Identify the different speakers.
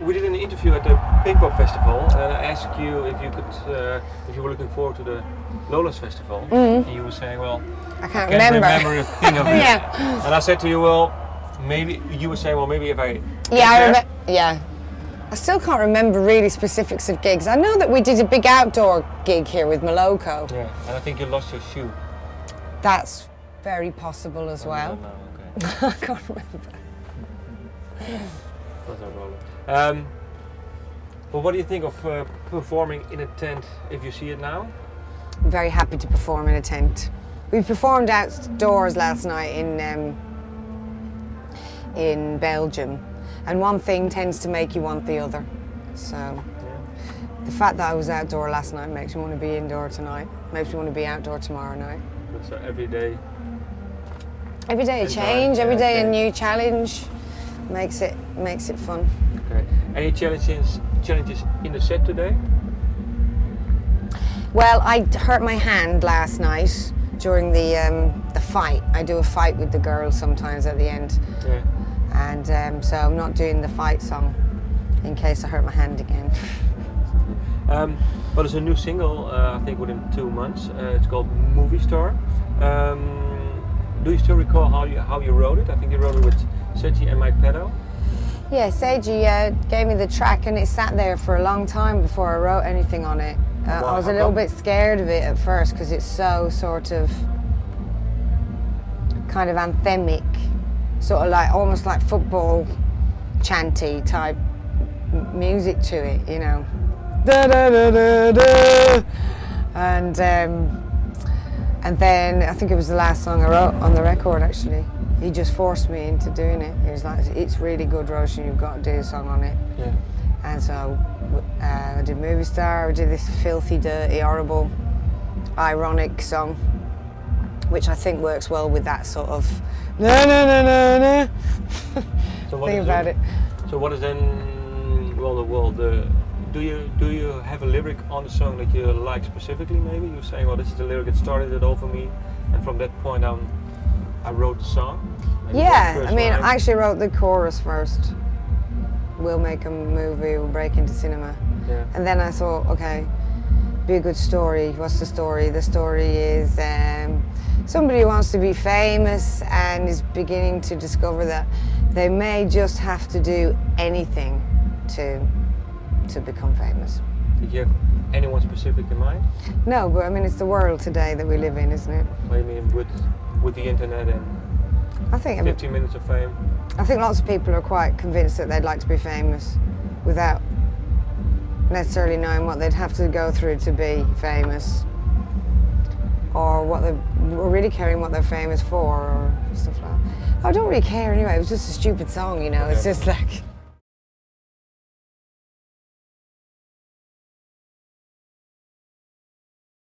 Speaker 1: we did an interview at the Pink Pop Festival, and I asked you if you could, if you were looking forward to the Lowlands Festival. And you were saying, well,
Speaker 2: I can't remember
Speaker 1: a thing of it.
Speaker 2: Yeah.
Speaker 1: And I said to you, well, maybe you were saying, well, maybe if I
Speaker 2: yeah. I still can't remember really specifics of gigs. I know that we did a big outdoor gig here with Moloko.
Speaker 1: Yeah, and I think you lost your shoe.
Speaker 2: That's very possible as well.
Speaker 1: No, okay.
Speaker 2: I can't remember.
Speaker 1: That's no problem. Well, what do you think of performing in a tent if you see it now?
Speaker 2: I'm very happy to perform in a tent. We performed outdoors last night in Belgium, and one thing tends to make you want the other. So the fact that I was outdoor last night makes me want to be indoor tonight, makes me want to be outdoor tomorrow night.
Speaker 1: So every day
Speaker 2: a change, every day a new challenge, makes it fun.
Speaker 1: Okay. Any challenges in the set today?
Speaker 2: Well, I hurt my hand last night during the fight. I do a fight with the girls sometimes at the end.
Speaker 1: Yeah.
Speaker 2: And so I'm not doing the fight song in case I hurt my hand again.
Speaker 1: Well, there's a new single, I think within 2 months. It's called Movie Star. Do you still recall how you wrote it? I think you wrote it with Seiji and Mike Pedo.
Speaker 2: Yeah, Seiji gave me the track, and it sat there for a long time before I wrote anything on it. I was a little bit scared of it at first because it's so sort of kind of anthemic, sort of like almost like football chanty type music to it, you know. Da, da, da, da, da. And then I think it was the last song I wrote on the record actually. He just forced me into doing it. He was like, "It's really good, Roisin, you've got to do a song on it."
Speaker 1: Yeah.
Speaker 2: And so I did Movie Star, I did this filthy, dirty, horrible, ironic song, which I think works well with that sort of na na na na na thing about it.
Speaker 1: So what is then, well, do you have a lyric on the song that you like specifically? Maybe you're saying, well, this is the lyric that started it all for me, and from that point on, I wrote the song.
Speaker 2: Yeah, I mean, I actually wrote the chorus first. We'll make a movie, we'll break into cinema.
Speaker 1: Yeah.
Speaker 2: And then I thought, okay, be a good story. What's the story? The story is somebody who wants to be famous and is beginning to discover that they may just have to do anything to become famous.
Speaker 1: Did you have anyone specific in mind?
Speaker 2: No, but I mean, it's the world today that we live in, isn't it?
Speaker 1: What do you mean with the internet and
Speaker 2: I think
Speaker 1: 15 minutes of fame?
Speaker 2: I think lots of people are quite convinced that they'd like to be famous without necessarily knowing what they'd have to go through to be famous, or really caring what they're famous for, or stuff like that. I don't really care anyway, it was just a stupid song, you know, it's just like...